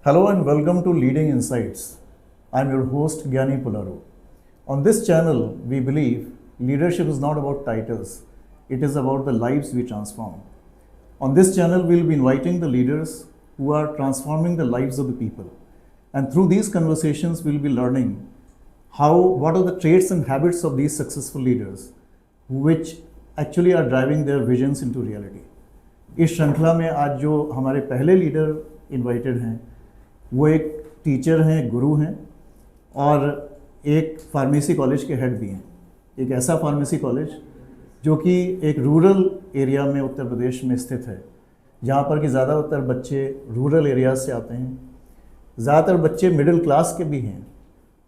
Hello and welcome to Leading Insights. I'm your host Gyani Pularu. On this channel, we believe leadership is not about titles, it is about the lives we transform. On this channel, we'll be inviting the leaders who are transforming the lives of the people. And through these conversations, we'll be learning what are the traits and habits of these successful leaders which actually are driving their visions into reality. इस श्रृंखला में आज जो हमारे पहले leader invited हैं वो एक टीचर हैं, गुरु हैं और एक फार्मेसी कॉलेज के हेड भी हैं। एक ऐसा फार्मेसी कॉलेज जो कि एक रूरल एरिया में उत्तर प्रदेश में स्थित है, जहाँ पर कि ज़्यादातर बच्चे रूरल एरियाज से आते हैं। ज़्यादातर बच्चे मिडिल क्लास के भी हैं,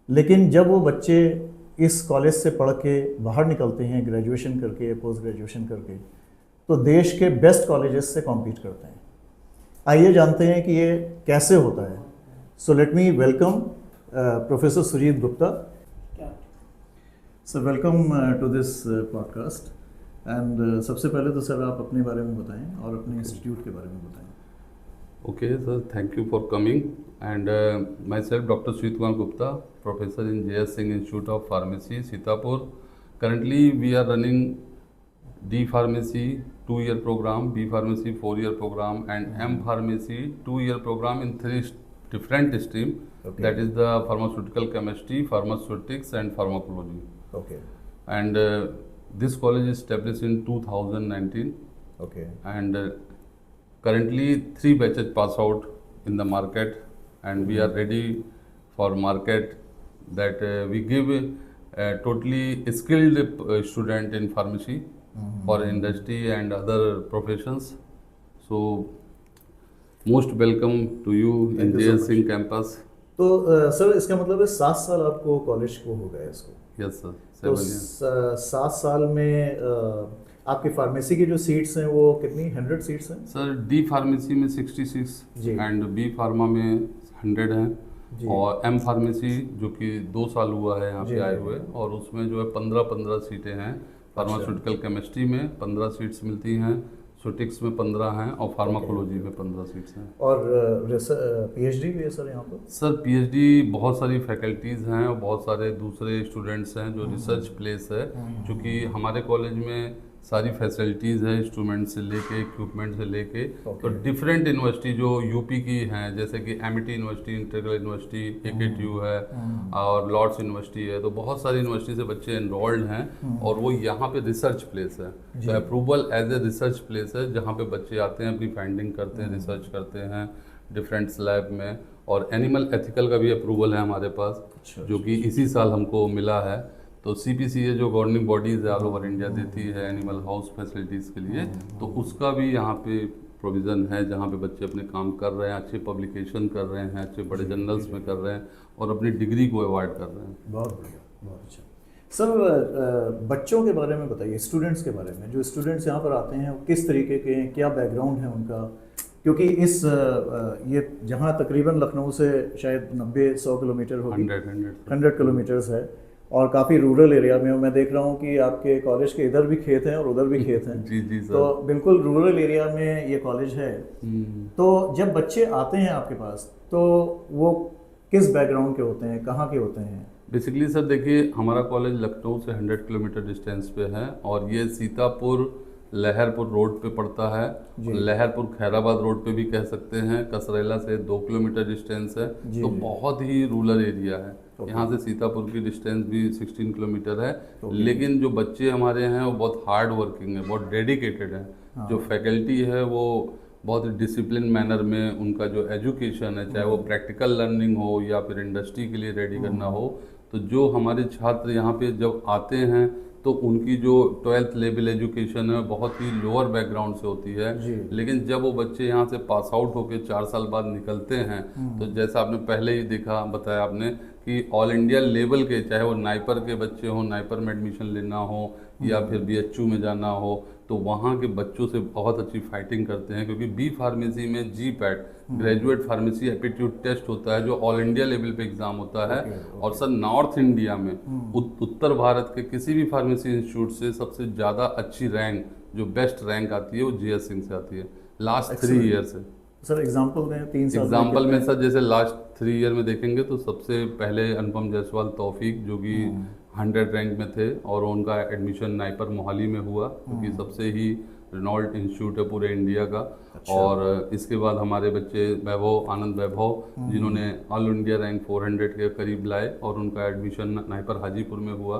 लेकिन जब वो बच्चे इस कॉलेज से पढ़ के बाहर निकलते हैं ग्रेजुएशन करके, पोस्ट ग्रेजुएशन करके, तो देश के बेस्ट कॉलेजेस से कॉम्पीट करते हैं। आइए जानते हैं कि ये कैसे होता है। So let me welcome professor Sujit Gupta. Sir welcome to this podcast. And सबसे पहले तो सर आप अपने बारे में बताएं और अपने इंस्टीट्यूट के बारे में बताएं। Okay, sir. Thank you for coming. And myself, Dr. Sujit Kumar Gupta, professor in J.S. Singh Institute of Pharmacy, Sitapur. Currently, we are running D Pharmacy 2-year program, B Pharmacy 4-year program, and M Pharmacy 2-year program in 3 different streams. Okay. That is the pharmaceutical chemistry, pharmaceutics, and pharmacology. Okay. And this college is established in 2019. Okay. And currently 3 batches pass out in the market, and we are ready for market that we give totally skilled student in pharmacy for industry and other professions. So most welcome to you in J.S. Singh campus. तो sir इसका मतलब है 7 साल आपको college को हो गया इसको। Yes sir. तो 7 साल में आपकी फार्मेसी की जो सीट्स हैं वो कितनी 100 सीट्स हैं? सर डी फार्मेसी में 66 एंड बी फार्मा में 100 हैं और एम फार्मेसी जो कि 2 साल हुआ है यहाँ पे आए हुए, और उसमें जो है 15 सीटें हैं। फार्मास्यूटिकल केमिस्ट्री में 15 सीट्स मिलती हैं, सुटिक्स में 15 हैं और फार्माकोलॉजी में 15 सीट्स हैं। और पीएचडी भी है सर यहाँ पर? सर पीएचडी बहुत सारी फैकल्टीज़ हैं और बहुत सारे दूसरे स्टूडेंट्स हैं जो रिसर्च प्लेस है, क्योंकि हमारे कॉलेज में सारी फैसिलिटीज़ है, इंस्ट्रूमेंट से लेके इक्विपमेंट से लेके। तो डिफरेंट यूनिवर्सिटी जो यूपी की हैं, जैसे कि Amity university, integral university, AKTU है और लॉर्ड्स यूनिवर्सिटी है, तो बहुत सारी यूनिवर्सिटी से बच्चे एनरोल्ड हैं और वो यहाँ पे रिसर्च प्लेस है। तो approval as a research place है जहाँ पे बच्चे आते हैं, अपनी फाइंडिंग करते हैं, रिसर्च करते हैं डिफरेंट लैब में। और एनिमल एथिकल का भी अप्रूवल है हमारे पास, जो कि इसी साल हमको मिला है। तो CPCA जो गवर्निंग बॉडीज़ है ऑल ओवर इंडिया देती है एनिमल हाउस फैसिलिटीज़ के लिए, तो उसका भी यहाँ पे प्रोविज़न है जहाँ पे बच्चे अपने काम कर रहे हैं, अच्छे पब्लिकेशन कर रहे हैं, अच्छे बड़े जर्नल्स में कर रहे हैं और अपनी डिग्री को अवॉइड कर रहे हैं। बहुत बढ़िया, बहुत अच्छा। सर बच्चों के बारे में बताइए, स्टूडेंट्स के बारे में। जो स्टूडेंट्स यहाँ पर आते हैं वो किस तरीके के हैं, क्या बैकग्राउंड है उनका? क्योंकि इस ये जहाँ तकरीबन लखनऊ से शायद 90-100 किलोमीटर होगी, 100 किलोमीटर्स है और काफ़ी रूरल एरिया में। मैं देख रहा हूँ कि आपके कॉलेज के इधर भी खेत हैं और उधर भी खेत हैं। जी सर। तो बिल्कुल रूरल एरिया में ये कॉलेज है। तो जब बच्चे आते हैं आपके पास तो वो किस बैकग्राउंड के होते हैं, कहाँ के होते हैं? बेसिकली सर देखिए, हमारा कॉलेज लखनऊ से 100 किलोमीटर डिस्टेंस पे है और ये सीतापुर लहरपुर रोड पे पड़ता है। लहरपुर खैराबाद रोड पे भी कह सकते हैं। कसरेला से 2 किलोमीटर डिस्टेंस है, तो बहुत ही रूरल एरिया है। यहाँ से सीतापुर की डिस्टेंस भी 16 किलोमीटर है। लेकिन जो बच्चे हमारे हैं वो बहुत हार्ड वर्किंग है, बहुत डेडिकेटेड है। जो फैकल्टी है वो बहुत डिसिप्लिन मैनर में उनका जो एजुकेशन है, चाहे वो प्रैक्टिकल लर्निंग हो या फिर इंडस्ट्री के लिए रेडी करना हो, तो जो हमारे छात्र यहाँ पे जब आते हैं तो उनकी जो 12th लेवल एजुकेशन है बहुत ही लोअर बैकग्राउंड से होती है। लेकिन जब वो बच्चे यहाँ से पास आउट होकर 4 साल बाद निकलते हैं, तो जैसा आपने पहले ही देखा, बताया आपने कि ऑल इंडिया लेवल के, चाहे वो नाइपर के बच्चे हों, नाइपर में एडमिशन लेना हो या फिर BHU में जाना हो, तो वहाँ के बच्चों से बहुत अच्छी फाइटिंग करते हैं। क्योंकि बी फार्मेसी में GPAT graduate pharmacy aptitude test होता है जो ऑल इंडिया लेवल पे एग्जाम होता है। और सर नॉर्थ इंडिया में उत्तर भारत के किसी भी फार्मेसी इंस्टीट्यूट से सबसे ज़्यादा अच्छी रैंक, जो बेस्ट रैंक आती है वो JS सिंह से आती है लास्ट 3 ईयर से। सर एग्जांपल दें, 3 साल एग्जाम्पल में सर जैसे लास्ट 3 ईयर में देखेंगे तो सबसे पहले अनुपम जायसवाल तौफीक जो कि 100 रैंक में थे और उनका एडमिशन नाइपर मोहाली में हुआ, क्योंकि सबसे ही रिनॉल्ड इंस्टीट्यूट है पूरे इंडिया का। और इसके बाद हमारे बच्चे आनंद वैभव जिन्होंने ऑल इंडिया रैंक 400 के करीब लाए और उनका एडमिशन नाइपर हाजीपुर में हुआ।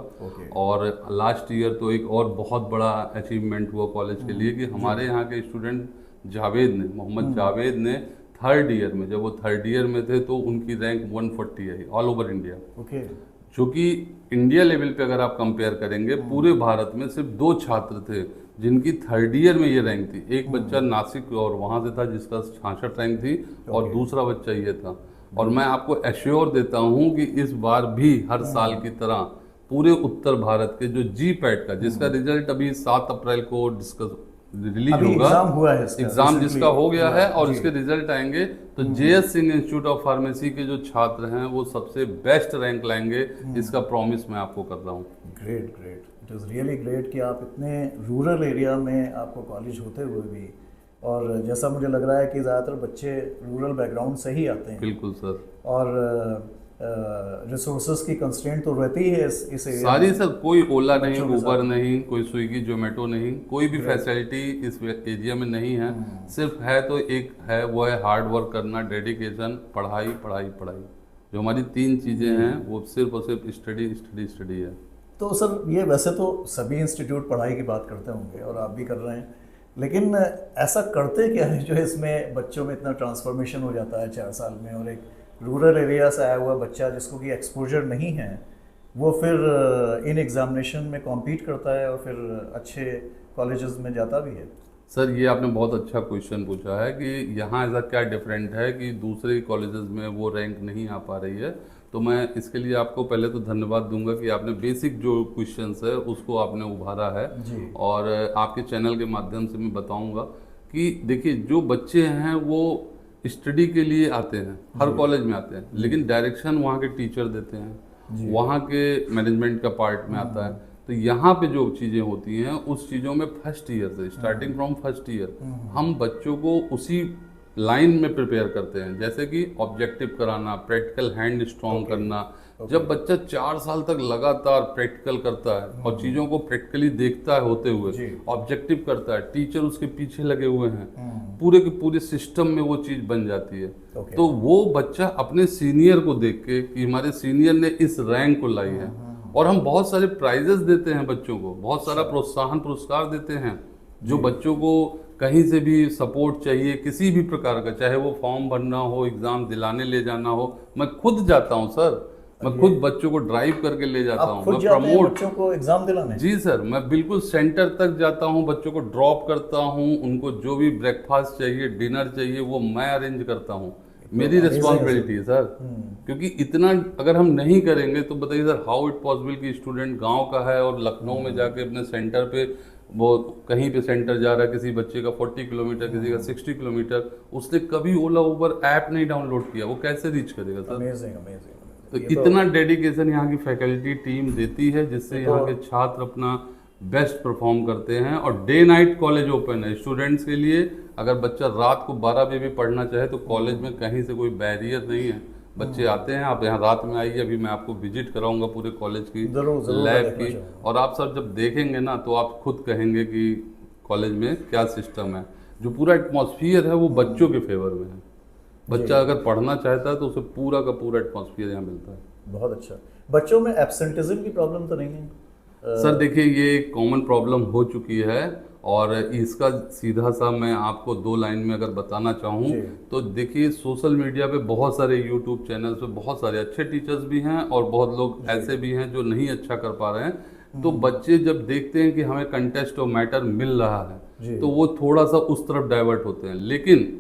और लास्ट ईयर तो एक और बहुत बड़ा अचीवमेंट हुआ कॉलेज के लिए कि हमारे यहाँ के स्टूडेंट मोहम्मद जावेद ने 3rd ईयर में, जब वो 3rd ईयर में थे तो उनकी रैंक 140 आई ऑल ओवर इंडिया। जो कि इंडिया लेवल पे अगर आप कंपेयर करेंगे पूरे भारत में सिर्फ 2 छात्र थे जिनकी 3rd ईयर में ये रैंक थी। एक बच्चा नासिक और वहां से था जिसका 66 रैंक थी और दूसरा बच्चा ये था। और मैं आपको एश्योर देता हूं कि इस बार भी हर साल की तरह पूरे उत्तर भारत के जो GPAT का, जिसका रिजल्ट अभी 7 अप्रैल को रिलीज होगा, एग्जाम जिसका हो गया है और इसके रिजल्ट आएंगे, तो JS Singh institute of pharmacy के जो छात्र हैं वो सबसे बेस्ट रैंक लाएंगे, इसका प्रॉमिस मैं आपको कर रहा हूँ। Great great, it is really great कि आप इतने रूरल एरिया में आपको कॉलेज होते हुए भी, और जैसा मुझे लग रहा है कि ज़्यादातर बच्चे रूरल बैकग्राउंड से ही आते हैं। बिल्कुल सर। और रिसोर्सेज की कंस्ट्रेंट तो रहती है इस एरिया सारी सर, कोई ओला नहीं, उबर नहीं, कोई स्विगी जोमेटो नहीं, कोई भी फैसिलिटी इस एरिया में नहीं है। सिर्फ है तो एक है, वो है हार्ड वर्क करना, डेडिकेशन, पढ़ाई पढ़ाई पढ़ाई। जो हमारी 3 चीज़ें हैं वो सिर्फ और सिर्फ स्टडी स्टडी स्टडी है। तो सर ये वैसे तो सभी इंस्टीट्यूट पढ़ाई की बात करते होंगे और आप भी कर रहे हैं, लेकिन ऐसा करते क्या है जो इसमें बच्चों में इतना ट्रांसफॉर्मेशन हो जाता है 4 साल में, और एक रूरल एरिया से आया हुआ बच्चा जिसको कि एक्सपोजर नहीं है वो फिर इन एग्जामिनेशन में कॉम्पीट करता है और फिर अच्छे कॉलेजेस में जाता भी है? सर ये आपने बहुत अच्छा क्वेश्चन पूछा है कि यहाँ ऐसा क्या डिफरेंट है कि दूसरे कॉलेजेस में वो रैंक नहीं आ पा रही है। तो मैं इसके लिए आपको पहले तो धन्यवाद दूंगा कि आपने बेसिक जो क्वेश्चंस है उसको आपने उभारा है जी। और आपके चैनल के माध्यम से मैं बताऊंगा कि देखिए, जो बच्चे हैं वो स्टडी के लिए आते हैं, हर कॉलेज में आते हैं, लेकिन डायरेक्शन वहाँ के टीचर देते हैं, वहाँ के मैनेजमेंट का पार्ट में आता है। तो यहाँ पे जो चीज़ें होती हैं उस चीज़ों में फर्स्ट ईयर से, स्टार्टिंग फ्रॉम फर्स्ट ईयर हम बच्चों को उसी लाइन में प्रिपेयर करते हैं, जैसे कि ऑब्जेक्टिव कराना, प्रैक्टिकल हैंड स्ट्रॉन्ग करना। जब बच्चा 4 साल तक लगातार प्रैक्टिकल करता है और चीज़ों को प्रैक्टिकली देखता है होते हुए, ऑब्जेक्टिव करता है, टीचर उसके पीछे लगे हुए हैं, पूरे के पूरे सिस्टम में वो चीज़ बन जाती है। तो वो बच्चा अपने सीनियर को देख के कि हमारे सीनियर ने इस रैंक को लाई है, और हम बहुत सारे प्राइजेस देते हैं बच्चों को, बहुत सारा प्रोत्साहन पुरस्कार देते हैं। जो बच्चों को कहीं से भी सपोर्ट चाहिए किसी भी प्रकार का, चाहे वो फॉर्म भरना हो, एग्जाम दिलाने ले जाना हो, मैं खुद जाता हूँ सर, मैं खुद बच्चों को ड्राइव करके ले जाता हूँ, मैं प्रमोट बच्चों को एग्जाम दिलाने। जी सर, मैं बिल्कुल सेंटर तक जाता हूँ, बच्चों को ड्रॉप करता हूँ, उनको जो भी ब्रेकफास्ट चाहिए, डिनर चाहिए, वो मैं अरेंज करता हूँ। मेरी रिस्पॉन्सिबिलिटी है सर, क्योंकि इतना अगर हम नहीं करेंगे तो बताइए सर, हाउ इट पॉसिबल कि स्टूडेंट गांव का है और लखनऊ में जाके अपने सेंटर पे, वो कहीं पे सेंटर जा रहा है, किसी बच्चे का 40 किलोमीटर, किसी का 60 किलोमीटर, उसने कभी ओला उबर ऐप नहीं डाउनलोड किया, वो कैसे रीच करेगा सर? Amazing amazing. तो इतना डेडिकेशन यहाँ की फैकल्टी टीम देती है, जिससे यहाँ के छात्र अपना बेस्ट परफॉर्म करते हैं। और डे नाइट कॉलेज ओपन है स्टूडेंट्स के लिए। अगर बच्चा रात को 12 बजे भी पढ़ना चाहे तो कॉलेज में कहीं से कोई बैरियर नहीं है, बच्चे आते हैं। आप यहाँ रात में आइए, अभी मैं आपको विजिट कराऊंगा पूरे कॉलेज की लैब की, और आप सब जब देखेंगे ना तो आप खुद कहेंगे कि कॉलेज में क्या सिस्टम है। जो पूरा एटमॉस्फियर है वो बच्चों के फेवर में है। बच्चा अगर पढ़ना चाहता है तो उसे पूरा का पूरा एटमॉस्फियर यहाँ मिलता है। बहुत अच्छा। बच्चों में एब्सेंटिज्म की प्रॉब्लम तो नहीं है? सर देखिए, ये एक कॉमन प्रॉब्लम हो चुकी है, और इसका सीधा सा मैं आपको 2 लाइन में अगर बताना चाहूँ तो देखिए, सोशल मीडिया पे बहुत सारे यूट्यूब चैनल्स पे बहुत सारे अच्छे टीचर्स भी हैं और बहुत लोग ऐसे भी हैं जो नहीं अच्छा कर पा रहे हैं। तो बच्चे जब देखते हैं कि हमें कंटेस्ट ऑफ मैटर मिल रहा है तो वो थोड़ा सा उस तरफ डाइवर्ट होते हैं। लेकिन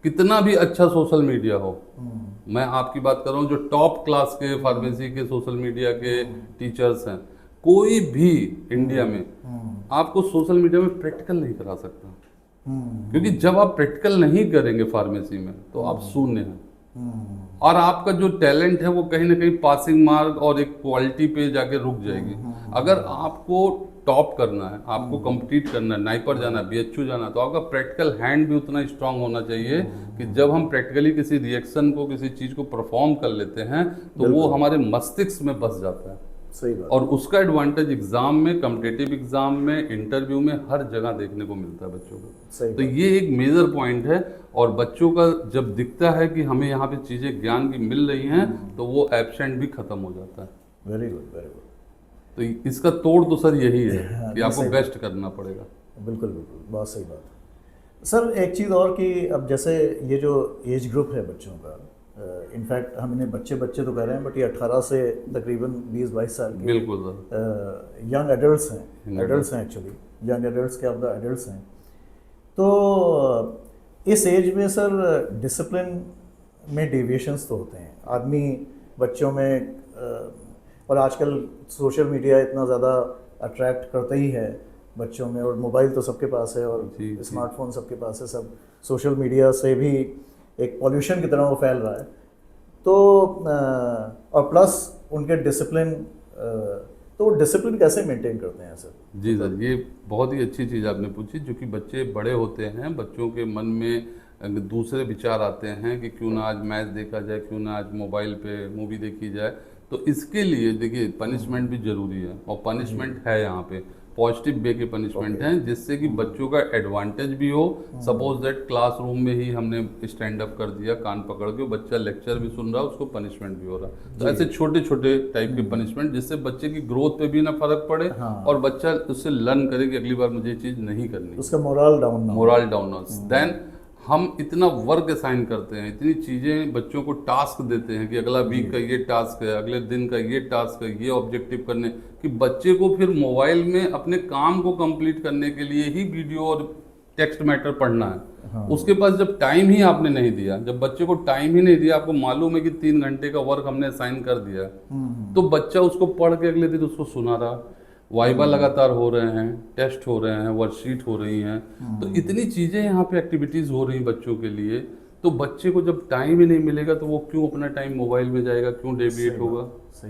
कितना भी अच्छा सोशल मीडिया हो, मैं आपकी बात कर रहा हूँ जो टॉप क्लास के फार्मेसी के सोशल मीडिया के टीचर्स हैं, कोई भी इंडिया में आपको सोशल मीडिया में प्रैक्टिकल नहीं करा सकता, क्योंकि जब आप प्रैक्टिकल नहीं करेंगे फार्मेसी में तो आप शून्य हैं, और आपका जो टैलेंट है वो कहीं ना कहीं पासिंग मार्क और एक क्वालिटी पे जाके रुक जाएगी। अगर आपको टॉप करना है, आपको कंप्लीट करना है, नाइपर जाना है, बीएचयू जाना है, तो आपका प्रैक्टिकल हैंड भी उतना स्ट्रांग होना चाहिए कि जब हम प्रैक्टिकली किसी रिएक्शन को, किसी चीज को परफॉर्म कर लेते हैं तो वो हमारे मस्तिष्क में बस जाता है। सही बात। और उसका एडवांटेज एग्जाम में, कॉम्पिटिटिव एग्जाम में, इंटरव्यू में हर जगह देखने को मिलता है बच्चों को। सही तो ये एक मेजर पॉइंट है। और बच्चों का जब दिखता है कि हमें यहाँ पे चीजें ज्ञान की मिल रही हैं तो वो एब्सेंट भी खत्म हो जाता है। Very good, very good. तो इसका तोड़ तो सर यही है कि आपको सही बेस्ट करना पड़ेगा। बिल्कुल बिल्कुल, बहुत सही बात है सर। एक चीज़ और कि अब जैसे ये जो एज ग्रुप है बच्चों का, इनफैक्ट हम इन्हें बच्चे तो कह रहे हैं, बट ये 18 से तकरीबन 20-22 साल के बिल्कुल सर, यंग एडल्ट्स हैं एक्चुअली, यंग एडल्ट्स के अब एडल्ट्स हैं। तो इस एज में सर डिसिप्लिन में डेविएशंस तो होते हैं, आदमी बच्चों में और आजकल सोशल मीडिया इतना ज़्यादा अट्रैक्ट करता ही है बच्चों में, और मोबाइल तो सबके पास है और स्मार्टफोन सबके पास है, सब सोशल मीडिया से भी एक पॉल्यूशन की तरह वो फैल रहा है। तो और प्लस उनके डिसिप्लिन, तो वो डिसिप्लिन कैसे मेंटेन करते हैं सर? जी सर, ये बहुत ही अच्छी चीज़ आपने पूछी। जो कि बच्चे बड़े होते हैं, बच्चों के मन में दूसरे विचार आते हैं कि क्यों ना आज मैच देखा जाए, क्यों ना आज मोबाइल पे मूवी देखी जाए। तो इसके लिए देखिए पनिशमेंट भी जरूरी है, और पनिशमेंट है यहाँ पे पॉजिटिव वे के पनिशमेंट हैं, जिससे कि बच्चों का एडवांटेज भी हो। सपोज दैट क्लासरूम में ही हमने स्टैंड अप कर दिया कान पकड़ के, बच्चा लेक्चर भी सुन रहा है, उसको पनिशमेंट भी हो रहा है। तो ऐसे छोटे छोटे टाइप के पनिशमेंट, जिससे बच्चे की ग्रोथ पे भी ना फर्क पड़े, और बच्चा उससे लर्न करे कि अगली बार मुझे ये चीज़ नहीं करनी, उसका मोरल डाउन ना। देन हम इतना वर्क असाइन करते हैं, इतनी चीज़ें बच्चों को टास्क देते हैं कि अगला वीक का ये टास्क है, अगले दिन का ये टास्क है, ये ऑब्जेक्टिव करने, कि बच्चे को फिर मोबाइल में अपने काम को कंप्लीट करने के लिए ही वीडियो और टेक्स्ट मैटर पढ़ना है। उसके पास जब टाइम ही आपने नहीं दिया, जब बच्चे को टाइम ही नहीं दिया, आपको मालूम है कि 3 घंटे का वर्क हमने असाइन कर दिया, तो बच्चा उसको पढ़ के अगले दिन उसको सुना रहा, वाइवा लगातार हो रहे हैं, टेस्ट हो रहे हैं, वर्कशीट हो रही हैं, तो इतनी चीज़ें यहाँ पे एक्टिविटीज़ हो रही हैं बच्चों के लिए। तो बच्चे को जब टाइम ही नहीं मिलेगा तो वो क्यों अपना टाइम मोबाइल में जाएगा, क्यों डेविएट होगा?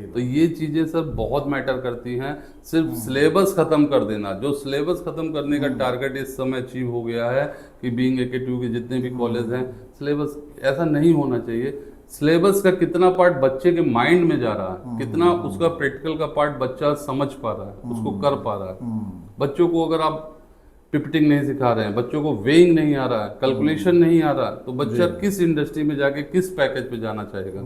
तो ये चीज़ें सर बहुत मैटर करती हैं। सिर्फ सिलेबस ख़त्म कर देना, जो सिलेबस ख़त्म करने का टारगेट इस समय अचीव हो गया है कि बीइंग AKTU के जितने भी कॉलेज हैं, सिलेबस ऐसा नहीं होना चाहिए। सिलेबस का कितना पार्ट बच्चे के माइंड में जा रहा है, कितना उसका प्रैक्टिकल का पार्ट बच्चा समझ पा रहा है, उसको कर पा रहा है। बच्चों को अगर आप पिपटिंग नहीं सिखा रहे हैं, बच्चों को वेइंग नहीं आ रहा है, कैलकुलेशन नहीं आ रहा, तो बच्चा किस इंडस्ट्री में जाके किस पैकेज पे जाना चाहेगा?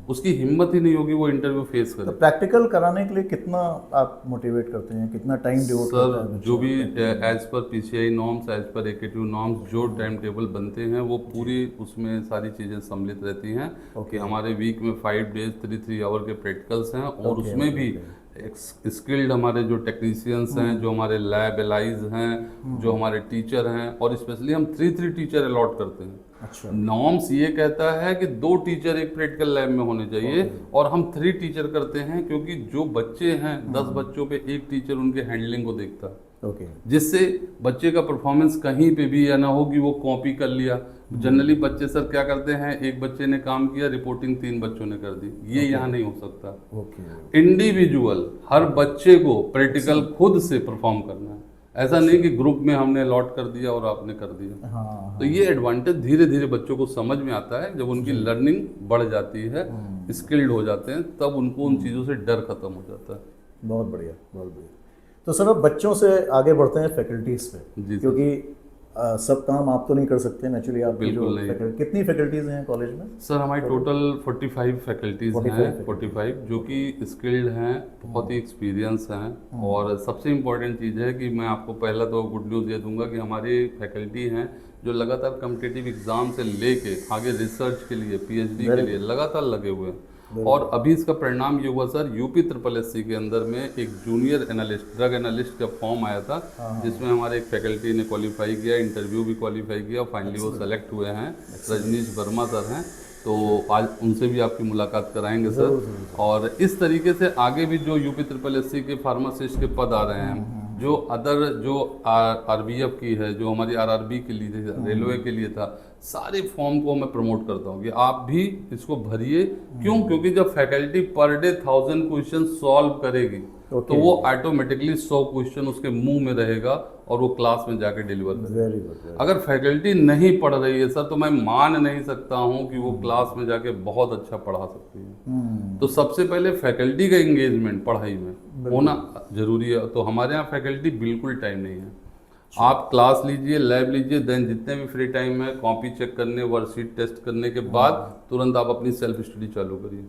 उसकी हिम्मत ही नहीं होगी वो इंटरव्यू फेस करे। तो प्रैक्टिकल कराने के लिए कितना आप मोटिवेट करते हैं, कितना टाइम डिवोट करते हैं? सर जो भी as per PCI norms, as per AKTU norms जो टाइम टेबल बनते हैं, वो पूरी उसमें सारी चीज़ें सम्मिलित रहती हैं कि हमारे वीक में 5 डेज 3 आवर के प्रैक्टिकल्स हैं, और उसमें भी स्किल्ड हमारे जो टेक्नीशियंस हैं, जो हमारे लैब एलाइज हैं, जो हमारे टीचर हैं, और स्पेशली हम 3 टीचर अलॉट करते हैं। अच्छा। नॉर्म्स ये कहता है कि 2 टीचर एक प्रैक्टिकल लैब में होने चाहिए, और हम 3 टीचर करते हैं, क्योंकि जो बच्चे हैं 10 बच्चों पे एक टीचर उनके हैंडलिंग को देखता है। जिससे बच्चे का परफॉर्मेंस कहीं पे भी या ना हो कि वो कॉपी कर लिया। जनरली बच्चे सर क्या करते हैं, एक बच्चे ने काम किया, रिपोर्टिंग 3 बच्चों ने कर दी, ये यहाँ नहीं हो सकता। इंडिविजुअल हर बच्चे को प्रैक्टिकल खुद से परफॉर्म करना है, ऐसा नहीं कि ग्रुप में हमने अलॉट कर दिया और आपने कर दिया। तो ये एडवांटेज धीरे धीरे बच्चों को समझ में आता है, जब उनकी लर्निंग बढ़ जाती है, स्किल्ड हो जाते हैं, तब उनको उन चीज़ों से डर खत्म हो जाता है। बहुत बढ़िया, बहुत बढ़िया। तो सर अब बच्चों से आगे बढ़ते हैं फैकल्टीज़ पे, क्योंकि सब काम आप तो नहीं कर सकते नेचुरली। आप कितनी फैकल्टीज़ हैं कॉलेज में? सर हमारी टोटल 45 फैकल्टीज़ हैं, 45 जो कि स्किल्ड हैं, बहुत ही एक्सपीरियंस हैं। और सबसे इम्पोर्टेंट चीज़ है कि मैं आपको पहला तो गुड न्यूज़ ये दूंगा कि हमारी फैकल्टी हैं जो लगातार कॉम्पिटिटिव एग्ज़ाम से लेके आगे रिसर्च के लिए, PhD के लिए लगातार लगे हुए हैं। और अभी इसका परिणाम ये हुआ सर, UP-SSSC के अंदर में एक जूनियर एनालिस्ट, ड्रग एनालिस्ट का फॉर्म आया था, जिसमें हमारे एक फैकल्टी ने क्वालिफाई किया, इंटरव्यू भी क्वालिफाई किया, और फाइनली वो सेलेक्ट हुए हैं। रजनीश वर्मा सर हैं, तो आज उनसे भी आपकी मुलाकात कराएंगे सर। और इस तरीके से आगे भी जो UP-SSSC के फार्मासिस्ट के पद आ रहे हैं, जो अदर जो RBF की है, जो हमारी RRB के लिए, रेलवे के लिए था, सारे फॉर्म को मैं प्रमोट करता हूँ कि आप भी इसको भरिए। क्यों? क्योंकि जब faculty per day 1000 question solve करेगी तो वो ऑटोमेटिकली 100 क्वेश्चन उसके मुंह में रहेगा और वो क्लास में जाके डिलीवर करेगा। Very good. अगर फैकल्टी नहीं पढ़ रही है सर तो मैं मान नहीं सकता हूँ कि वो क्लास में जाके बहुत अच्छा पढ़ा सकती है। तो सबसे पहले फैकल्टी का एंगेजमेंट पढ़ाई में होना जरूरी है। तो हमारे यहाँ फैकल्टी बिल्कुल टाइम नहीं है। आप क्लास लीजिए, लैब लीजिए, देन जितने भी फ्री टाइम है कॉपी चेक करने, वर्कशीट टेस्ट करने के बाद तुरंत आप अपनी सेल्फ स्टडी चालू करिए।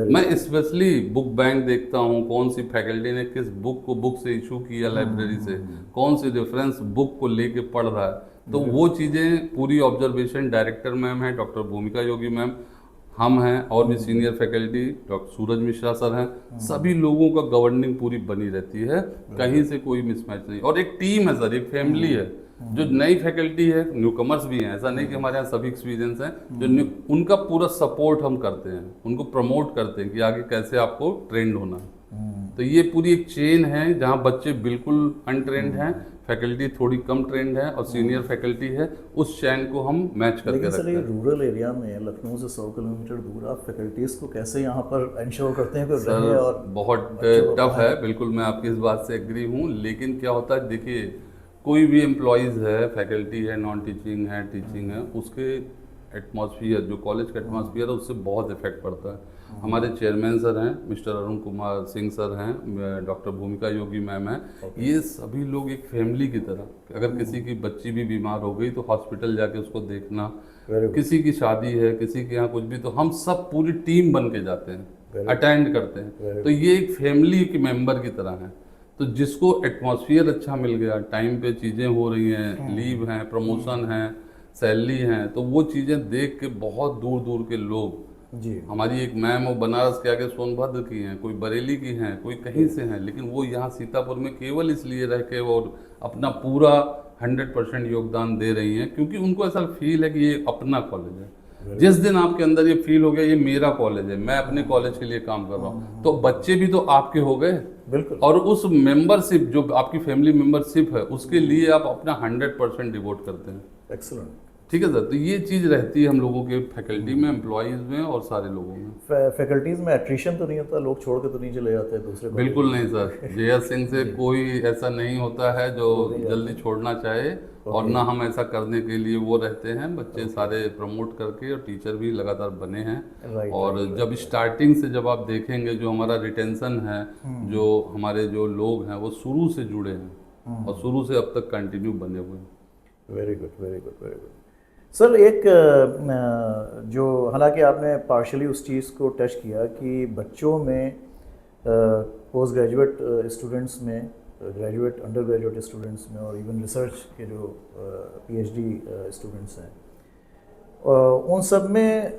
मैं स्पेशली बुक बैंक देखता हूँ, कौन सी फैकल्टी ने किस बुक से इशू किया लाइब्रेरी से, कौन सी रेफरेंस बुक को लेके पढ़ रहा है। तो वो चीज़ें पूरी ऑब्जर्वेशन डायरेक्टर मैम है, डॉक्टर भूमिका योगी मैम, हम हैं और भी सीनियर फैकल्टी डॉक्टर सूरज मिश्रा सर हैं, सभी लोगों का गवर्निंग पूरी बनी रहती है, कहीं से कोई मिसमैच नहीं। और एक टीम है सर, एक फैमिली है। जो नई फैकल्टी है, न्यू कमर्स भी हैं, ऐसा नहीं कि हमारे यहाँ सभी एक्सपीरियंस हैं, जो उनका पूरा सपोर्ट हम करते हैं, उनको प्रमोट करते हैं कि आगे कैसे आपको ट्रेंड होना है। तो ये पूरी एक चेन है जहाँ बच्चे बिल्कुल अनट्रेंड हैं, फैकल्टी थोड़ी कम ट्रेंड है और सीनियर फैकल्टी है, उस चैन को हम मैच करके रखते हैं। लेकिन सर ये रूरल एरिया में लखनऊ से 100 किलोमीटर दूर आप फैकल्टीज़ को कैसे यहाँ पर इंश्योर करते हैं कि रहे? और बहुत टफ है, बिल्कुल मैं आपकी इस बात से एग्री हूँ। लेकिन क्या होता है, देखिए कोई भी एम्प्लॉयज़ है, फैकल्टी है, नॉन टीचिंग है, टीचिंग है, उसके एटमॉस्फियर, जो कॉलेज का एटमॉस्फियर है, उससे बहुत इफेक्ट पड़ता है। हमारे चेयरमैन सर हैं, मिस्टर अरुण कुमार सिंह सर हैं, डॉक्टर भूमिका योगी मैम हैं, ये सभी लोग एक फैमिली की तरह, अगर किसी की बच्ची भी बीमार हो गई तो हॉस्पिटल जाके उसको देखना, किसी की शादी है, किसी के यहाँ कुछ भी, तो हम सब पूरी टीम बन के जाते हैं, अटेंड करते हैं। तो ये एक फैमिली के मेंबर की तरह है। तो जिसको एटमॉस्फियर अच्छा मिल गया, टाइम पे चीज़ें हो रही हैं, लीव हैं, प्रमोशन है, सैलरी हैं, तो वो चीज़ें देख के बहुत दूर दूर के लोग जी, हमारी एक मैम वो बनारस के आगे सोनभद्र की हैं, कोई बरेली की हैं, कोई कहीं से हैं, लेकिन वो यहाँ सीतापुर में केवल इसलिए रह के और अपना पूरा 100% योगदान दे रही हैं, क्योंकि उनको ऐसा फील है कि ये अपना कॉलेज है। जिस दिन आपके अंदर ये फील हो गया ये मेरा कॉलेज है, मैं अपने कॉलेज के लिए काम कर रहा हूँ, तो बच्चे भी तो आपके हो गए। बिल्कुल। और उस मेंबरशिप जो आपकी फैमिली मेंबरशिप है उसके लिए आप अपना 100% डिवोट करते हैं। एक्सीलेंट। ठीक है सर, तो ये चीज़ रहती है हम लोगों के फैकल्टी में, एम्प्लॉयज़ में और सारे लोगों में। फैकल्टीज में एट्रिशन तो नहीं होता, लोग छोड़ के तो नहीं चले जाते दूसरे? बिल्कुल नहीं सर, जे.एस. सिंह से कोई ऐसा नहीं होता है जो जल्दी छोड़ना चाहे, और ना हम ऐसा करने के लिए वो रहते हैं। बच्चे सारे प्रमोट करके और टीचर भी लगातार बने हैं। और जब स्टार्टिंग से जब आप देखेंगे जो हमारा रिटेंशन है, जो हमारे जो लोग हैं वो शुरू से जुड़े हैं और शुरू से अब तक कंटिन्यू बने हुए हैं। Very good, very good, very good. Sir एक जो हालांकि आपने पार्शली उस चीज़ को टच किया कि बच्चों में, पोस्ट ग्रेजुएट स्टूडेंट्स में, ग्रेजुएट अंडर ग्रेजुएट स्टूडेंट्स में और इवन रिसर्च के जो पीएचडी स्टूडेंट्स हैं, उन सब में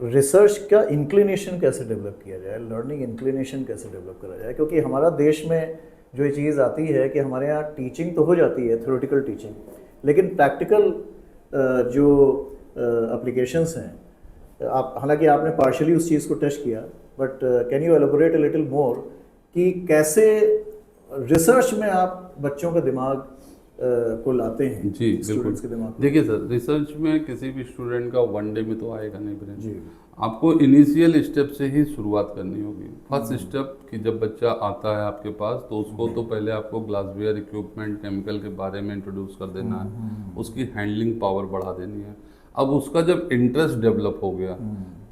रिसर्च का इंक्लिनेशन कैसे डेवलप किया जाए, लर्निंग इंक्लिनेशन कैसे डेवलप करा जाए? क्योंकि हमारा देश में जो ये चीज़ आती है कि हमारे यहाँ टीचिंग तो हो जाती है, थ्योरेटिकल टीचिंग, लेकिन प्रैक्टिकल जो एप्लीकेशंस हैं, आप हालांकि आपने पार्शली उस चीज़ को टच किया, but can you elaborate a little more कि कैसे रिसर्च में आप बच्चों का दिमाग को लाते हैं? जी स्टूडेंट्स के दिमाग। देखिए सर, रिसर्च में किसी भी स्टूडेंट का वन डे में तो आएगा नहीं ब्रेन जी। आपको इनिशियल स्टेप से ही शुरुआत करनी होगी। फर्स्ट स्टेप कि जब बच्चा आता है आपके पास तो उसको तो पहले आपको ग्लासवेयर इक्विपमेंट, केमिकल के बारे में इंट्रोड्यूस कर देना है, उसकी हैंडलिंग पावर बढ़ा देनी है। अब उसका जब इंटरेस्ट डेवलप हो गया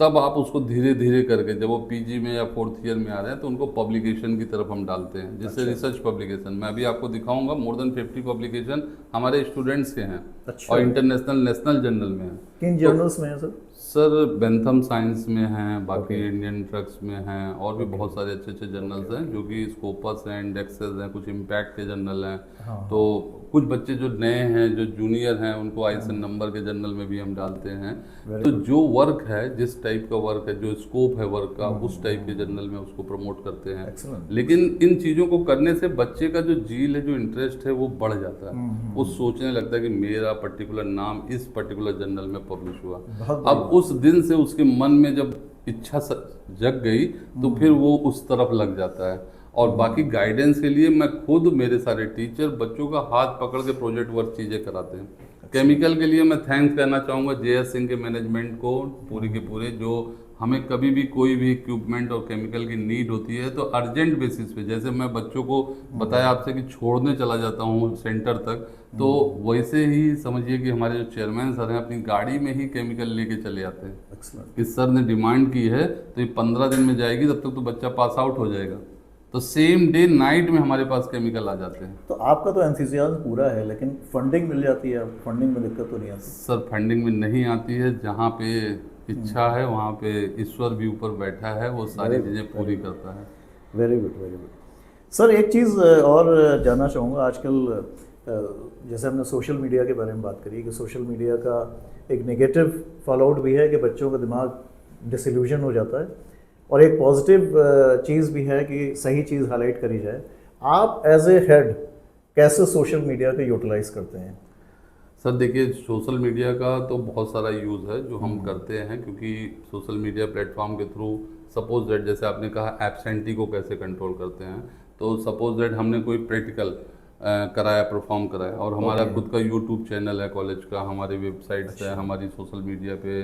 तब आप उसको धीरे धीरे करके, जब वो पीजी में या 4th ईयर में आ रहे हैं, तो उनको पब्लिकेशन की तरफ हम डालते हैं, जैसे रिसर्च पब्लिकेशन। मैं अभी आपको दिखाऊंगा, मोर देन 50 पब्लिकेशन हमारे स्टूडेंट्स के हैं। अच्छा। और इंटरनेशनल, नेशनल जर्नल में है। किन जर्नल्स में है सर? सर बेंथम साइंस में हैं, बाकी इंडियन ड्रग्स में हैं, और भी बहुत सारे अच्छे अच्छे जर्नल्स हैं जो कि स्कोपस हैं, इंडेक्सेस हैं, कुछ इम्पैक्ट के जर्नल हैं। तो कुछ बच्चे जो नए हैं, जो जूनियर हैं, उनको आईसन नंबर के जर्नल में भी हम डालते हैं। तो जो वर्क है, जिस टाइप का वर्क है, जो स्कोप है वर्क का, उस टाइप के जर्नल में उसको प्रमोट करते हैं। लेकिन इन चीज़ों को करने से बच्चे का जो जील है, जो इंटरेस्ट है, वो बढ़ जाता है। वो सोचने लगता है कि मेरा पर्टिकुलर नाम इस पर्टिकुलर जर्नल में पब्लिश हुआ। अब उस दिन से उसके मन में जब इच्छा जग गई तो फिर वो उस तरफ लग जाता है। और बाकी गाइडेंस के लिए मैं खुद, मेरे सारे टीचर बच्चों का हाथ पकड़ के प्रोजेक्ट वर्क चीज़ें कराते हैं। केमिकल के लिए मैं थैंक्स कहना चाहूँगा JS सिंह के मैनेजमेंट को, पूरी के पूरे, जो हमें कभी भी कोई भी इक्विपमेंट और केमिकल की नीड होती है तो अर्जेंट बेसिस पे, जैसे मैं बच्चों को बताया आपसे कि छोड़ने चला जाता हूँ सेंटर तक, तो वैसे ही समझिए कि हमारे जो चेयरमैन सर हैं अपनी गाड़ी में ही केमिकल लेके चले आते हैं। एक्सलेंट। कि सर ने डिमांड की है तो ये 15 दिन में जाएगी, तब तक तो बच्चा पास आउट हो जाएगा, तो सेम डे नाइट में हमारे पास केमिकल आ जाते हैं। तो आपका तो एंथुसियाज्म पूरा है, लेकिन फंडिंग मिल जाती है, फंडिंग में दिक्कत तो नहीं आती? सर फंडिंग में नहीं आती है, जहाँ पे इच्छा है वहाँ पे ईश्वर भी ऊपर बैठा है, वो सारी चीज़ें पूरी करता है। Very good, very good. Sir एक चीज़ और जानना चाहूँगा, आजकल जैसे हमने सोशल मीडिया के बारे में बात करी कि सोशल मीडिया का एक नेगेटिव फॉलोआउट भी है कि बच्चों का दिमाग डिसइल्यूजन हो जाता है, और एक पॉजिटिव चीज़ भी है कि सही चीज़ हाईलाइट करी जाए। आप एज ए हेड कैसे सोशल मीडिया को यूटिलाइज करते हैं? सर देखिए, सोशल मीडिया का तो बहुत सारा यूज़ है जो हम करते हैं, क्योंकि सोशल मीडिया प्लेटफॉर्म के थ्रू सपोज दैट, जैसे आपने कहा एब्सेंटी को कैसे कंट्रोल करते हैं, तो सपोज दैट हमने कोई प्रैक्टिकल कराया, परफॉर्म कराया, और हमारा खुद का यूट्यूब चैनल है कॉलेज का, हमारी वेबसाइट्स है, हमारी सोशल मीडिया पे,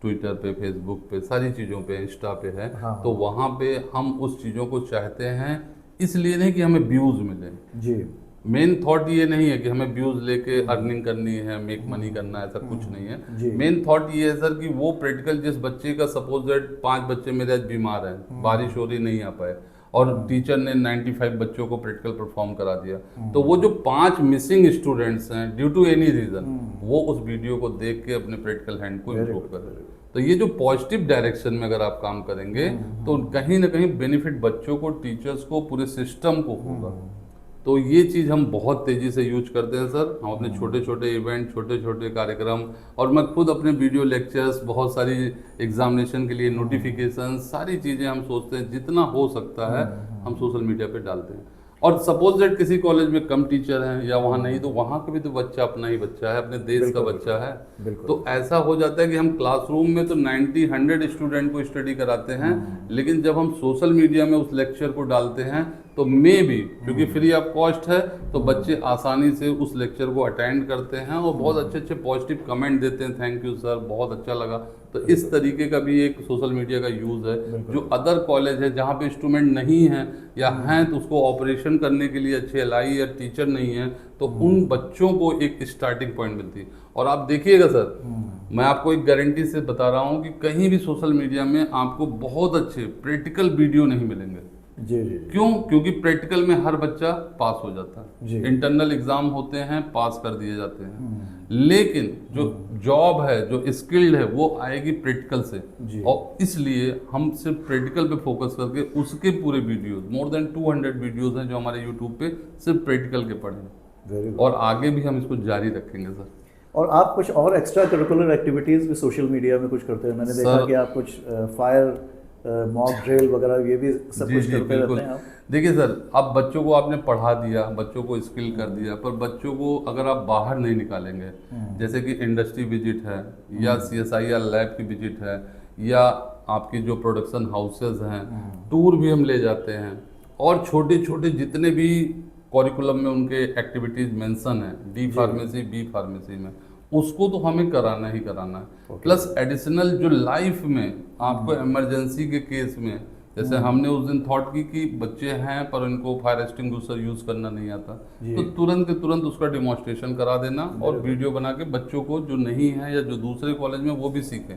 ट्विटर पे, फेसबुक पे, सारी चीज़ों पे, इंस्टा पे है। तो वहाँ पे हम उस चीज़ों को चाहते हैं, इसलिए नहीं कि हमें व्यूज़ मिले जी। मेन थॉट ये नहीं है कि हमें व्यूज़ लेके अर्निंग करनी है, मेक मनी करना है, ऐसा कुछ नहीं है। मेन थॉट ये है सर कि वो प्रैक्टिकल जिस बच्चे का सपोज दैट 5 बच्चे मेरे आज बीमार हैं, बारिश हो रही नहीं आ पाए, और टीचर ने 95 बच्चों को प्रैक्टिकल परफॉर्म करा दिया, तो वो जो 5 मिसिंग स्टूडेंट्स हैं ड्यू टू एनी रीज़न, वो उस वीडियो को देख के अपने प्रैक्टिकल हैंड को इम्प्रूव करें। तो ये जो पॉजिटिव डायरेक्शन में अगर आप काम करेंगे तो कहीं ना कहीं बेनिफिट बच्चों को, टीचर्स को, पूरे सिस्टम को होगा। तो ये चीज़ हम बहुत तेज़ी से यूज करते हैं सर। हम अपने छोटे छोटे इवेंट, छोटे छोटे कार्यक्रम, और मैं खुद अपने वीडियो लेक्चर्स, बहुत सारी एग्जामिनेशन के लिए नोटिफिकेशन, सारी चीज़ें हम सोचते हैं जितना हो सकता है हम सोशल मीडिया पे डालते हैं। और सपोज दैट किसी कॉलेज में कम टीचर हैं या वहाँ नहीं, तो वहाँ का भी तो बच्चा अपना ही बच्चा है, अपने देश का बच्चा है। तो ऐसा हो जाता है कि हम क्लासरूम में तो 90-100 स्टूडेंट को स्टडी कराते हैं, लेकिन जब हम सोशल मीडिया में उस लेक्चर को डालते हैं तो मे भी, क्योंकि फ्री ऑफ कॉस्ट है, तो बच्चे आसानी से उस लेक्चर को अटेंड करते हैं और बहुत अच्छे अच्छे पॉजिटिव कमेंट देते हैं, थैंक यू सर, बहुत अच्छा लगा। तो इस तरीके का भी एक सोशल मीडिया का यूज़ है। जो अदर कॉलेज है जहाँ पे इंस्ट्रूमेंट नहीं है या हैं तो उसको ऑपरेशन करने के लिए अच्छे एलआई या टीचर नहीं है, तो उन बच्चों को एक स्टार्टिंग पॉइंट मिलती है। और आप देखिएगा सर, मैं आपको एक गारंटी से बता रहा हूँ कि कहीं भी सोशल मीडिया में आपको बहुत अच्छे प्रैक्टिकल वीडियो नहीं मिलेंगे। जी जी। क्यों? क्योंकि प्रैक्टिकल में हर बच्चा पास हो जाता है, इंटरनल एग्जाम होते हैं, पास कर दिए जाते हैं, लेकिन जो जॉब है, जो स्किल्ड है, वो आएगी प्रैक्टिकल से। और इसलिए हम सिर्फ प्रैक्टिकल पे फोकस करके उसके पूरे वीडियोस, मोर देन 200 वीडियोस हैं जो हमारे यूट्यूब पे सिर्फ प्रैक्टिकल के पड़े हैं, और आगे भी हम इसको जारी रखेंगे सर। और आप कुछ और एक्स्ट्रा करिकुलर एक्टिविटीज़ भी सोशल मीडिया में कुछ करते हैं? मैंने देखा कि आप कुछ फायर मॉक ड्रिल वगैरह ये भी सब कुछ करते रहते हैं आप। देखिए सर, अब बच्चों को आपने पढ़ा दिया, बच्चों को स्किल कर दिया, पर बच्चों को अगर आप बाहर नहीं निकालेंगे, जैसे कि इंडस्ट्री विजिट है या CSIR लैब की विजिट है, या आपकी जो प्रोडक्शन हाउसेज हैं, टूर भी हम ले जाते हैं, और छोटे छोटे जितने भी करिकुलम में उनके एक्टिविटीज़ मेंशन है, D फार्मेसी, B फार्मेसी में, उसको तो हमें कराना ही कराना है। प्लस एडिशनल जो लाइफ में आपको इमरजेंसी के केस में, जैसे हमने उस दिन थॉट की कि बच्चे हैं पर उनको फायर एक्सटिंग्विशर यूज करना नहीं आता, तो तुरंत के तुरंत उसका डिमॉन्स्ट्रेशन करा देना और वीडियो बना के बच्चों को जो नहीं है या जो दूसरे कॉलेज में वो भी सीखें।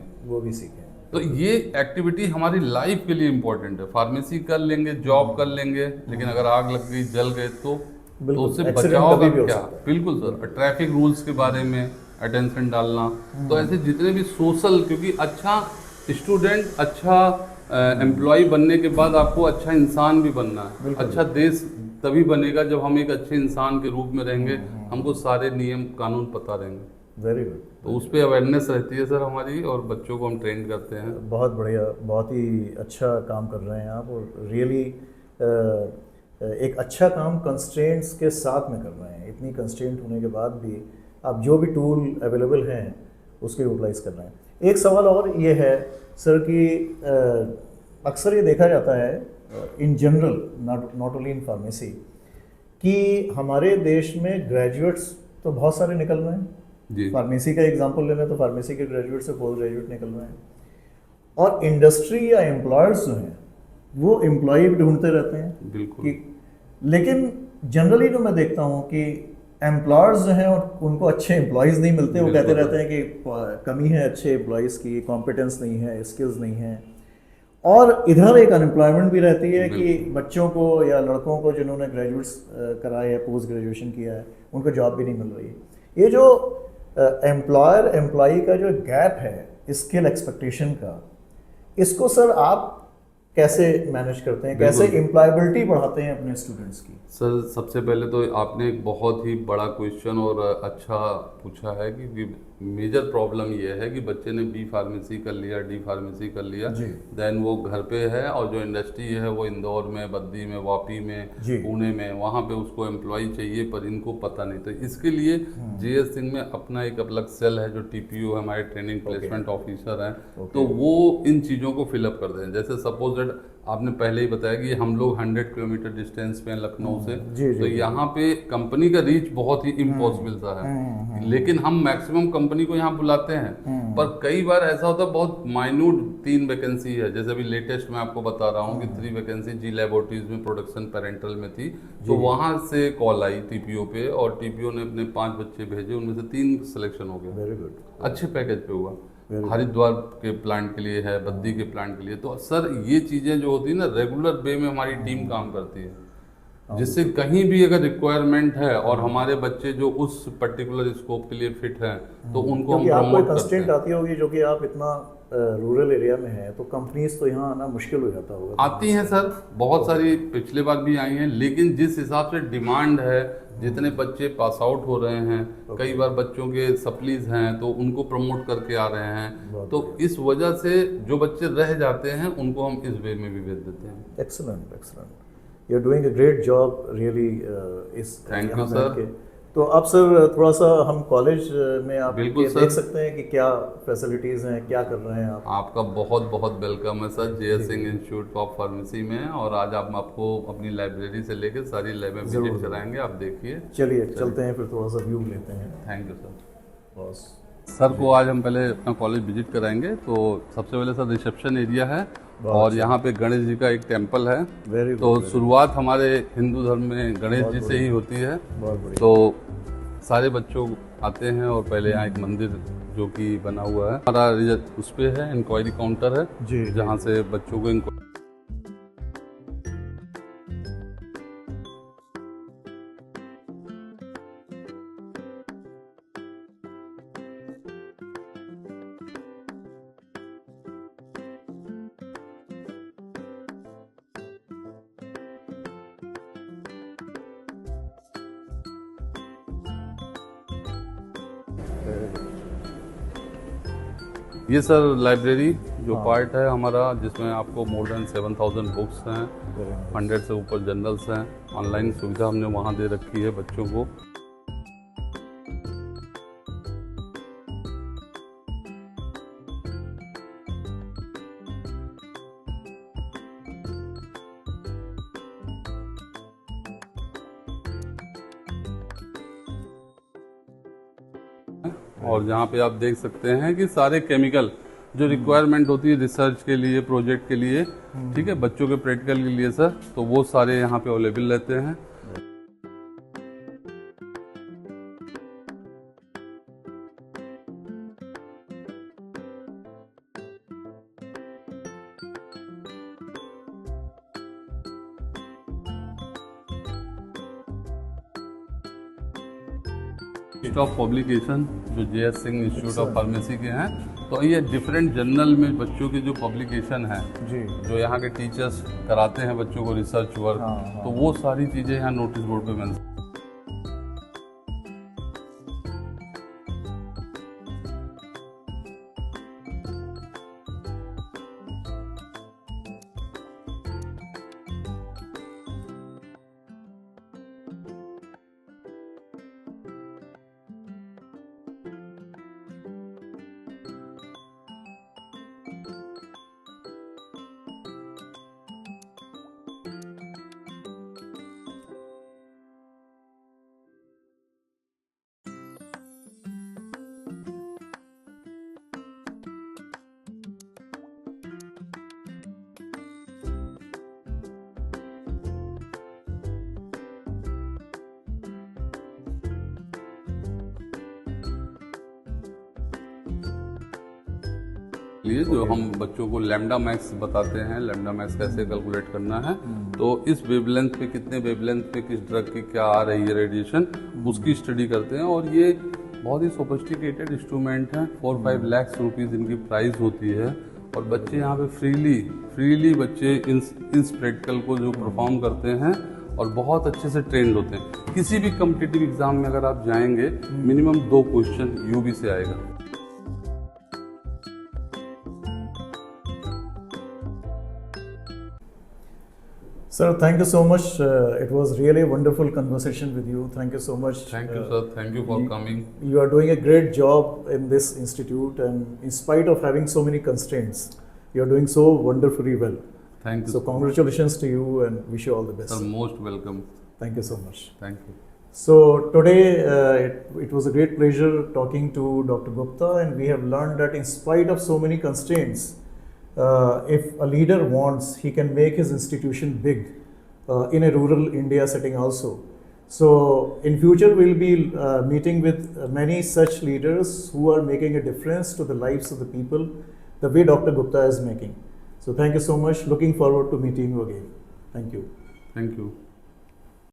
तो ये एक्टिविटी हमारी लाइफ के लिए इम्पोर्टेंट है। फार्मेसी कर लेंगे, जॉब कर लेंगे, लेकिन अगर आग लग गई, जल गए तो उससे बचाव का क्या? बिल्कुल सर। ट्रैफिक रूल्स के बारे में अटेंशन डालना, तो ऐसे जितने भी सोशल, क्योंकि अच्छा स्टूडेंट, अच्छा एम्प्लॉय बनने के बाद आपको अच्छा इंसान भी बनना है। अच्छा देश तभी बनेगा जब हम एक अच्छे इंसान के रूप में रहेंगे, हमको सारे नियम कानून पता रहेंगे। Very good. तो उस पर अवेयरनेस रहती है सर हमारी, और बच्चों को हम ट्रेन करते हैं। बहुत बढ़िया, बहुत ही अच्छा काम कर रहे हैं आप, और रियली एक अच्छा काम कंस्ट्रेंट्स के साथ में कर रहे हैं। इतनी कंस्ट्रेंट होने के बाद भी आप जो भी टूल अवेलेबल हैं उसको यूटिलाइज कर रहे हैं। एक सवाल और ये है सर कि अक्सर ये देखा जाता है in general, not only in pharmacy, कि हमारे देश में ग्रेजुएट्स तो बहुत सारे निकल रहे हैं, जी फार्मेसी का एग्जांपल ले लें तो फार्मेसी के ग्रेजुएट से पोस्ट ग्रेजुएट निकल रहे हैं, और इंडस्ट्री या एम्प्लॉयर्स जो हैं वो एम्प्लॉय भी ढूंढते रहते हैं बिल्कुल। कि, लेकिन जनरली जो मैं देखता हूँ कि एम्प्लॉयर्स जो हैं और उनको अच्छे एम्प्लॉयज़ नहीं मिलते, वो कहते बिल्कुल रहते हैं कि कमी है अच्छे एम्प्लॉयज़ की, कॉम्पिटेंस नहीं है, स्किल्स नहीं है। और इधर एक अनएम्प्लॉयमेंट भी रहती है कि बिल्कुल बच्चों को या लड़कों को जिन्होंने ग्रेजुएट्स करा है या पोस्ट ग्रेजुएशन किया है उनको जॉब भी नहीं मिल रही है। ये जो एम्प्लॉयर एम्प्लॉई का जो गैप है स्किल एक्सपेक्टेशन का, इसको सर आप कैसे मैनेज करते हैं, कैसे बिल्कुल एम्प्लॉयबिलिटी बढ़ाते हैं अपने स्टूडेंट्स की? सर, सबसे पहले तो आपने एक बहुत ही बड़ा क्वेश्चन और अच्छा पूछा है कि मेजर प्रॉब्लम ये है कि बच्चे ने बी फार्मेसी कर लिया, डी फार्मेसी कर लिया, जी देन वो घर पे है और जो इंडस्ट्री है वो इंदौर में, बद्दी में, वापी में, जी पुणे में, वहाँ पे उसको एम्प्लॉय चाहिए पर इनको पता नहीं। तो इसके लिए जीएस सिंह में अपना एक अलग सेल है जो टीपीओ हमारे ट्रेनिंग प्लेसमेंट ऑफिसर हैं, तो वो इन चीज़ों को फिलअप कर दें। जैसे सपोज दैट आपने पहले ही बताया कि हम लोग 100 किलोमीटर डिस्टेंस पे हैं लखनऊ से, जी तो जी यहाँ पे कंपनी का रीच बहुत ही इम्पॉसिबल सा है, लेकिन हम मैक्सिमम कंपनी को यहाँ बुलाते हैं। पर कई बार ऐसा होता है बहुत माइन्यूट 3 वैकेंसी है, जैसे अभी लेटेस्ट मैं आपको बता रहा हूँ कि 3 वैकेंसी जी लेबोरेटरीज में प्रोडक्शन पेरेंटल में थी, तो वहाँ से कॉल आई टीपीओ पे और टीपीओ ने अपने 5 बच्चे भेजे, उनमें से 3 सिलेक्शन हो गया, वेरी गुड। अच्छे पैकेज पे हुआ। हरिद्वार के प्लांट के लिए है, बद्दी के प्लांट के लिए। तो सर ये चीज़ें जो होती है ना, रेगुलर वे में हमारी टीम काम करती है, जिससे कहीं भी अगर रिक्वायरमेंट है और हमारे बच्चे जो उस पर्टिकुलर स्कोप के लिए फिट हैं तो उनको हम क्योंकि आपको एक प्रमोट करते कंस्ट्रेंट हैं। आती होगी जो कि आप इतना रूरल एरिया में हैं, तो कंपनीज तो यहाँ आना मुश्किल हो जाता होगा। आती हैं सर, बहुत सारी पिछले बार भी आई हैं, लेकिन जिस हिसाब से डिमांड है, जितने बच्चे पास आउट हो रहे हैं, कई बार बच्चों के सप्लीज हैं तो उनको प्रमोट करके आ रहे हैं, तो इस वजह से जो बच्चे रह जाते हैं उनको हम इस वे में भी भेज देते हैं। Excellent excellent, you are doing a great job really. इस Thank यहाँ you, बैठ sir. के तो अब सर थोड़ा सा हम कॉलेज में आप बिल्कुल, देख sir. सकते हैं कि क्या फैसिलिटीज़ हैं, क्या कर रहे हैं आप? आपका बहुत बहुत वेलकम है sir JS Singh institute of pharmacy में, और आज आप आपको अपनी लाइब्रेरी से लेकर सारी लैबें विजिट कराएंगे, आप देखिए। चलिए चलते हैं फिर, थोड़ा सा व्यू लेते हैं। Thank you sir. बस सर को आज हम पहले अपना कॉलेज विजिट कराएंगे। तो सबसे पहले सर रिसेप्शन एरिया है और यहाँ पे गणेश जी का एक टेम्पल है। वेरी तो गुड, शुरुआत हमारे हिंदू धर्म में गणेश जी से ही होती है। बहुत बढ़िया। तो सारे बच्चों आते हैं और पहले यहाँ एक मंदिर जो कि बना हुआ है, हमारा उस पे है इंक्वायरी काउंटर है जी जहाँ से बच्चों को ये सर लाइब्रेरी जो पार्ट है हमारा, जिसमें आपको मोर देन 7000 बुक्स हैं, 100 से ऊपर जर्नल्स हैं। ऑनलाइन सुविधा हमने वहाँ दे रखी है बच्चों को। और जहाँ पे आप देख सकते हैं कि सारे केमिकल जो रिक्वायरमेंट होती है रिसर्च के लिए, प्रोजेक्ट के लिए, ठीक है, बच्चों के प्रैक्टिकल के लिए सर, तो वो सारे यहाँ पे अवेलेबल रहते हैं। इंस्टीट्यूट ऑफ पब्लिकेशन जो JS Singh institute of pharmacy के हैं, तो ये डिफरेंट जर्नल में बच्चों की जो पब्लिकेशन है, जी जो यहाँ के टीचर्स कराते हैं बच्चों को रिसर्च वर्क, तो वो सारी चीज़ें यहाँ नोटिस बोर्ड पे मेंशन। लिए जो हम बच्चों को लैम्डा मैक्स बताते हैं, लैम्डा मैक्स कैसे कैलकुलेट करना है, तो इस वेवलेंथ पे कितने वेवलेंथ पे किस ड्रग की क्या आ रही है रेडिएशन, उसकी स्टडी करते हैं। और ये बहुत ही सोफिस्टिकेटेड इंस्ट्रूमेंट है, 4-5 लाख रुपीज़ इनकी प्राइस होती है। और बच्चे यहाँ पे फ्रीली बच्चे इस प्रैक्टिकल को जो परफॉर्म करते हैं और बहुत अच्छे से ट्रेंड होते हैं। किसी भी कम्पिटिटिव एग्जाम में अगर आप जाएंगे मिनिमम 2 क्वेश्चन यूबी से आएगा। Sir, thank you so much. It was really a wonderful conversation with you. Thank you so much. Thank you, sir. Thank you for coming. You are doing a great job in this institute, and in spite of having so many constraints, you are doing so wonderfully well. Thank you. So congratulations to you and wish you all the best. Sir, most welcome. Thank you so much. Thank you. So today it was a great pleasure talking to Dr. Gupta, and we have learned that in spite of so many constraints, if a leader wants, he can make his institution big in a rural India setting also. So in future we'll be meeting with many such leaders who are making a difference to the lives of the people the way Dr. Gupta is making. So thank you so much. Looking forward to meeting you again. Thank you. Thank you.